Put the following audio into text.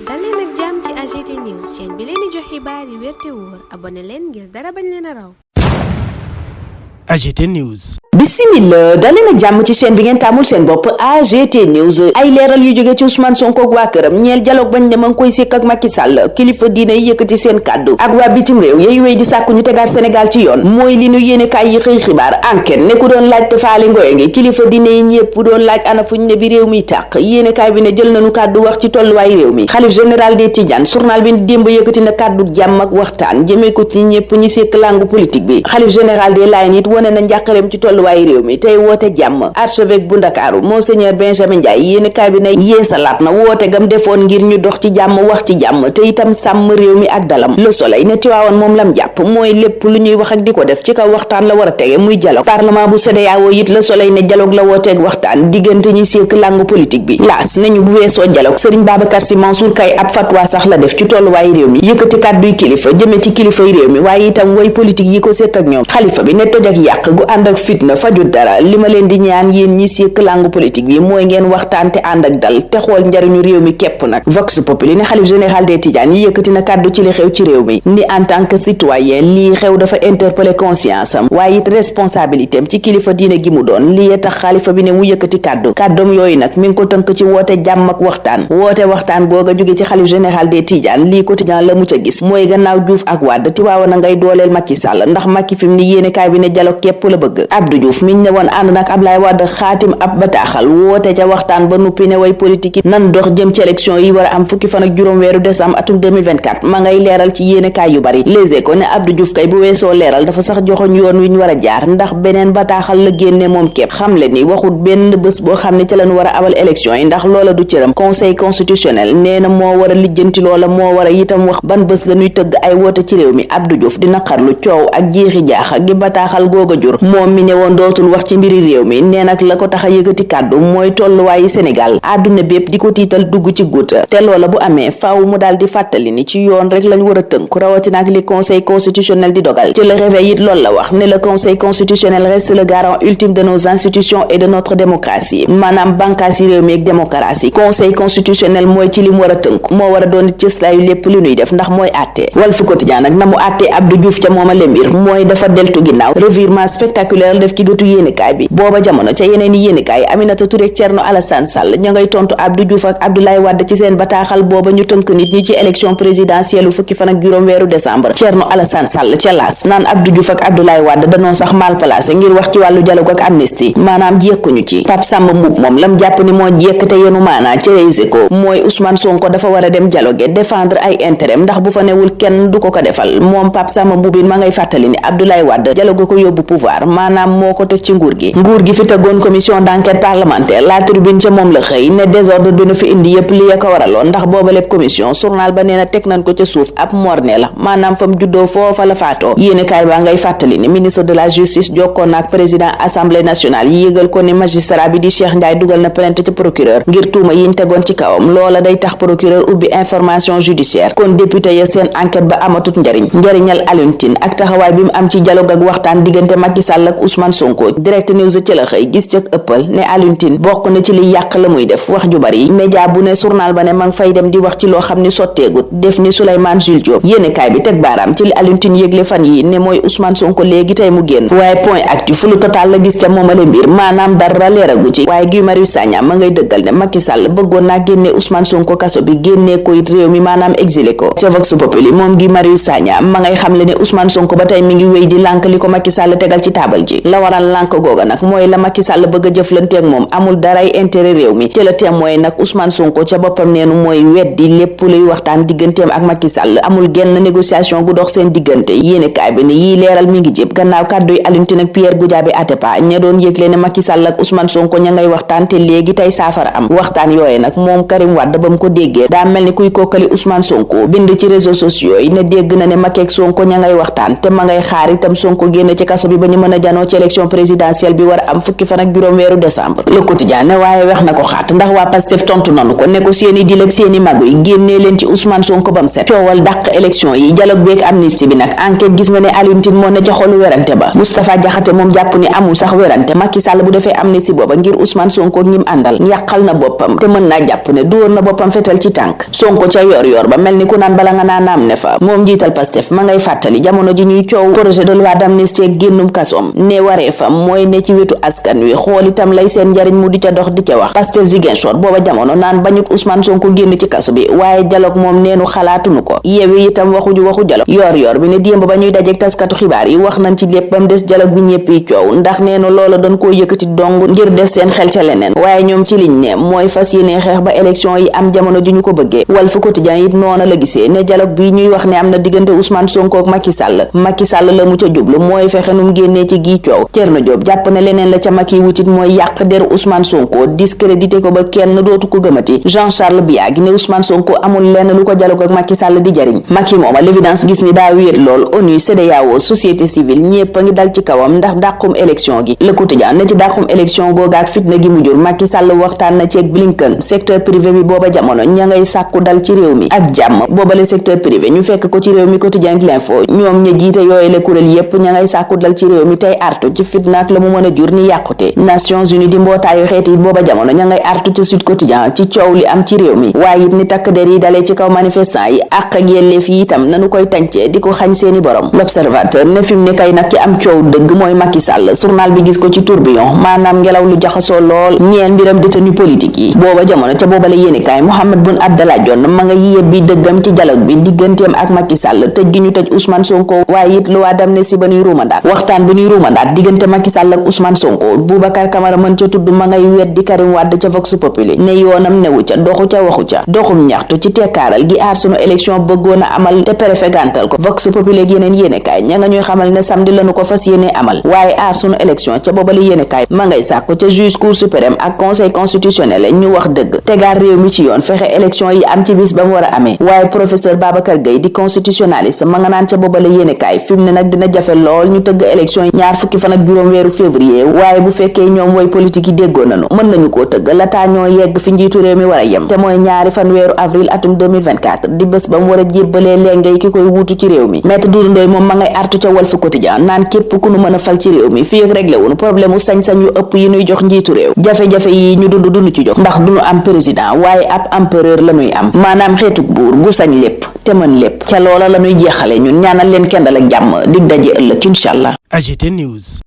dal leen ak jàmm ci AGT News chaîne bi leen di jox xibaar yi wér te wóor abonné leen ngir dara bañ leen a raw. AGT News. Bismillah daleen ak jàmm ci chaîne bi ngeen taamul seen bopp AGT News. ay leeral yu jóge ci Ousmane Sonko ak waa këram ñeel dialogue bañ ne ma ngi koy sekk ak Macky Sall kilifa diine yi yëkkati seen kàddu ak waa bitim réew yooyu wéy di sàkku ñu tegaat Sénégal ci yoon mooy li nu yéene kaay yi xëy xibaar enquête ne ku doon laaj te faali ngoye ngi kilifa diine yi ñëpp doon laaj ana fuñ ne bi réew mi tàq yéene kaay bi ne jël nañu kàddu wax ci tolluwaay réew mi xalif général des Tidianes journal bi démb yëkkati na kàddu jàmm ak waxtaan jëmee ko ci ñëpp ñi sekk langue politique bi xalif général des Layènes it wone na njàqareem ci tolluwaay réew mi tey woote jàmm archevêque bu Ndakaaru monseigneur Benjamin Ndiaye yéeni kaay bi ne yeesalaat na woote gam defoon ngir ñu dox ci jàmm wax ci jàmm te itam sàmm réew mi ak dalam Le Soleil ne Tiwaawan moom lam jàpp mooy lépp lu ñuy wax ak di ko def ci kaw waxtaan la war a tege muy dialogue parlement bu CEDEAO it Le Soleil ne dialogue la wooteeg waxtaan diggante ñi sekk langue politique bi laas nañu bu weesoo dialogue Serigne Babacar Sy Mansour kay ab fatwa sax la def ci tolluwaay réew mi yëkkati kàdduy kilifa jëme ci kilifay réew mi waaye itam way politique yi ko sekk ak ñoom xalifa bi ne toj ak yàq gu ànd ak fitna faju dara li ma leen di ñaan yéen ñi sekk langue politique bi mooy ngeen waxtaan te ànd ak dal te xool njariñu réew mi képp nag Vox Populi ne xalif général des Tidianes yi yëkkati na kàddu ci li xew ci réew mi ni en tant que citoyen lii xew dafa interpeller conscience am waaye it responsabilité am ci kilifa diine gi mu doon lii tax xalifa bi ne mu yëkkati kàddoom yooyu nag mi ngi ko tënk ci woote jàmm ak waxtaan googa jóge ci xalif général des Tidianes lii quotidien la mu ca gis mooy gannaaw Diouf ak Wade Tiwaawan na ngay dooleel Macky Sall ndax Macky fi mu ni yéene kaay bi ne dialogue képp la bëgg Abdou Diouf miñ ne woon ànd nag Ablaye Wade xaatim ab bataaxal woote ca waxtaan ba nuppi ne way politique yi nan dox jëm ci élection yi war a am fukki fan ak juróom weeru décembre atum 2024 ma ngay leeral ci yéene kaay yu bari Les Échos ne Abdou Diouf kay bu weesoo leeral dafa sax joxoñ yoon wi ñu war a jaar ndax beneen bataaxal la génne moom képp xamle ni waxut benn bés boo xam ne ca lañu war a abal élection yi ndax loola du cëram conseil constitutionnel nee na moo war a lijjanti loola moo war a itam wax ban bés la ñuy tëgg ay woote ci réew mi Abdou Diouf dina xarlu coow ak jeexi jaaxa gi bataaxal googa jur moom mi ne woon dootul wax ci mbiri réew mi nee nag la ko tax a yëkkati kàddu mooy tolluwaayi Sénégal àdduna bépp di ko tiital dugg ci guuta te loola bu amee faaw mu daal di fàttali ni ci yoon rek lañ war a tënk rawatina ak li conseil constitutionnel di dogal ci le réveil it loolu la wax ne le conseil constitutionnel reste le garant ultime de nos institutions et de notre démocratie maanaam bànkaas yi réew mi ak démocratie conseil constitutionnel mooy ci li mu war a tënk moo war a doon cëslaayu lépp li ñuy def ndax mooy àtte Walf Quotidien nag na mu àttee Abdou Diouf ca mooma lembir mooy dafa deltu ginnaaw revirement spectaculaire def ci gëtu yéenekaay bi booba jamono ca yeneen yi yéenekaay Aminata Touré ak Thierno Alassane Sall ña ngay tontu Abdou Diouf ak Abdoulaye Wade ci seen bataaxal booba ñu tënk nit ñi ci élection présidentielle fukki fan ak juróom weeru décembre Thierno Alassane Sall ca laas naan Abdou Diouf ak Abdoulaye Wade danoo sax mal placé ngir wax ci wàllu dialogue ak amnistie maanaam jekkuñu ci Pape Samba Mboup moom lam jàpp ni moo jekk te yenu maanaa ci Les Échos mooy Ousmane Sonko dafa war a dem dialogue défendre ay intérêt ndax bu fa newul kenn du ko defal moom Pape Samba Mboup ma ngay fàttali ni Abdoulaye Wade dialogue ko yóbbu pouvoir maanaam moo ko teg ci nguur gi fi tëggoon commission d'enquête parlementaire la tribune ca moom la xëy ne désordre bi nu fi indi yépp li ya ko waraloon ndax booba lépp commission journal ba nee na teg nañ ko ca suuf ab morne la maanaam fam juddoo foofa la faatoo yéenekaay baa ngay fàttali ni ministre de la justice jokkoon ak président assemblée nationale yi yëgal ko ni magistrat bi di Cheikh Ndiaye dugal na plainte ca procureur ngir tuuma yiñ tegoon ci kawam loola day tax procureur ubbi information judiciaire kon député ya seen enquête ba amatut njariñal Alioune Tine ak taxawaay bi mu am ci dialogue ak waxtaan diggante Macky Sall ak Ousmane Sonko Direct News ci la xëy gis ca ëppal ne Alioune Tine bokk na ci li yàq la muy def wax ju bari média bu ne journal ba ne ma ngi fay dem di wax ci loo xam ni sotteegut def ni Souleymane Jules Diop yéenekaay bi teg baaraam ci li Alioune Tine yëgle fan yi ne mooy Ousmane Sonko léegi tey mu génn waaye point actu fu lu total la gis ca moomale mbir maanaam dara leeragu ci waaye Guy Marius Sagna ma ngay dëggal ne Macky Sall bëggoon naa génne Ousmane Sonko kaso bi génnee ko it réew mi maanaam exilé ko ca Vox Populi moom Guy Marius Sagna ma ngay xamle ne Ousmane Sonko ba tey mi ngi wéy di lànk li ko Macky Sall tegal ci taabal ji la waral lànk googa nag mooy la Macky Sall bëgg a jëflanteeg moom amul daray intérêt réew mi te la témoin nag Ousmane Sonko ca boppam neenu mooy weddi lépp luy waxtaan digganteem ak Macky Sall amul genn négociation gu dox seen diggante yéenekaay bi ne yii leeral mi ngi jëp gannaaw kàdduy Alioune Tine ak Pierre Goudiaby Atepa ña doon yëgle ne Macky Sall ak Ousmane Sonko ña ngay waxtaan te léegi tey saafara am waxtaan yooye nag moom Karim Wade ba mu ko déggee daa mel ni kuy kookali Ousmane Sonko bind ci réseaux sociaux yi ne dégg na ne Macky ak Sonko ña ngay waxtaan te ma ngay xaar itam Sonko génn ci kaso kaso bi ba ñu mën a janoo ci élection présidentielle bi war am fukki fan ak juróom weeru décembre. Le Quotidien ne waaye wex na ko xaat ndax waa Pastef tontu nanu ko ne ko seeni dil ak seeni magu yi génnee leen ci Ousmane Sonko bam set. coowal dàq élection yi dialogue beeg amnistie bi nag enquête gis nga ne Alioune Tine moo ne ca xolu werante ba. Moustapha Diakhaté moom jàpp ni amul sax werante. Macky Sall bu defee amnistie booba ngir Ousmane Sonko ñim àndal yàqal na boppam te mën naa jàpp ne dóor na boppam fetal ci tànk. Sonko ca yor ba mel ni ku naan bala nga naa naam ne fa. moom jiital Pastef ma ngay fàttali jamono ji ñuy coow projet de loi d'amnistie ak génnum kasoom ne waree fa mooy ne ci wetu askan wi xool itam lay seen njariñ mu di ca dox di ca wax. Pastef Ziguinchor booba jamono naan bañut Ousmane Sonko génn ci kaso bi waaye dialogue moom neenu xalaatunu ko. Yewwi itam waxuñu waxu dialogue. yor bi ne démb ba ñuy dajeek taskatu xibaar yi wax nañ ci lépp bam des dialogue bi ñëpp yi coow ndax neenu loola doon koo yëkkati dong ngir def seen xel ca leneen waaye ñoom ci liñ ne mooy fas yéene xeex ba élection yi am jamono ji ñu ko bëggee. Walf Quotidien it noona la gisee ne dialogue bi ñuy wax ne am na diggante Ousmane Sonko ak Macky Sall la mu ca jublu mooy fexe num génnee ci gii coow. Thierno Diop jàpp ne leneen la ca Macky wutit mooy yàq deru Ousmane Sonko discrédité ko ba kenn dootu ko gëmati. Jean-Charles Biagui ne Ousmane Sonko amul lenn lu ko dialogue ak Macky Sall di jariñ. Macky mooma l'évidence gis ni daa wéet lool. ONU, CEDEAO, société civile ñépp a ngi dal ci kawam ndax dàqum élection gi. Le Quotidien ne ci dàqum élection googa ak fitna gi mu jur Macky Sall waxtaan na ci ak Blinken. Secteur privé bi booba jamono ña ngay sàkku dal ci réew mi ak jàmm. boobale secteur privé ñu fekk ko ci réew mi Quotidien ak L'Info ñoom ña jiite yooyu le kuréel yépp ña ngay sàkku dal ci réew mi tey artu ci fitna ak la mu mën a jur ni yàqute. Nations Unies di mbootaayu xeet yi booba jamono ña ngay artu ci Sud Quotidien ci coow li am ci réew mi waaye it ni takk der yi dalee ci kaw manifestant yi ak yelleef yi itam nanu koy tàncee di ko xañ seeni borom. L'Observateur ne fi mu ne kay nag ci am coow dëgg mooy Macky Sall. Journal bi gis ko ci tourbillon maanaam ngelaw lu jaxasoo lool ñeel mbiram détenu politique yi booba jamono ca boobale yéenekaay Mahammed Boun Abdallah Dionne ma nga yebbi dëggam ci dialogue bi digganteem ak Macky Sall tëj gi ñu tëj Ousmane Sonko waaye it loi d'amnistie ba ñuy ruumandaat waxtaan bi ñuy ruumandaat diggante Macky Sall ak Ousmane Sonko. Boubacar Camara mën ca tudd ma ngay weddi Karim Wade ca Vox Populi ne yoonam newu ca doxu ca waxu ca doxum ñaxtu ci tekkaaral gi aar sunu élection bëggoon a amal te préfet gàntal ko. Vox Populi ak yeneen yéenekaay ña nga ñuy xamal ne samedi lañu ko fas yéene amal waaye aar sunu élection ca boobale yéenekaay ma ngay sàkku ca juge cour suprême ak conseil constitutionnel ñu wax dëgg tegaar réew mi ci yoon fexe élection yi am ci bis ba mu war a amee waaye professeur Babacar Gueye di constitutionnaliste ma nga naan ca boobale yéenekaay fi mu ne nag dina jafe lool ñu tëgg élection yi ñaar fukki fan ak juróom weeru février waaye bu fekkee ñoom way politique yi déggoo nañu mën nañu koo tëgg lataa ñoo yegg fi njiitu réew mi war a yem te mooy ñaari fan weeru avril atum 2024 di bés ba mu war a jébbalee léngay ki koy wuutu ci réew mi. Maître Doudou Ndoye moom ma ngay artu ca Walf Quotidien naan képp ku nu mën a fal ci réew mi fii ak réglé wuñu problème u sañ-sañ yu ëpp yi ñuy jox njiitu réew jafe-jafe yi ñu dund duñu ci jox ndax duñu am président waaye ab empereur la ñuy am maanaam xeetuk buur gu sañ lépp te mën lépp ca loola la ñuy jeexale ñun ñaanal leen kendal ak jàmm dig daje ëllëg incha allah. AGT News.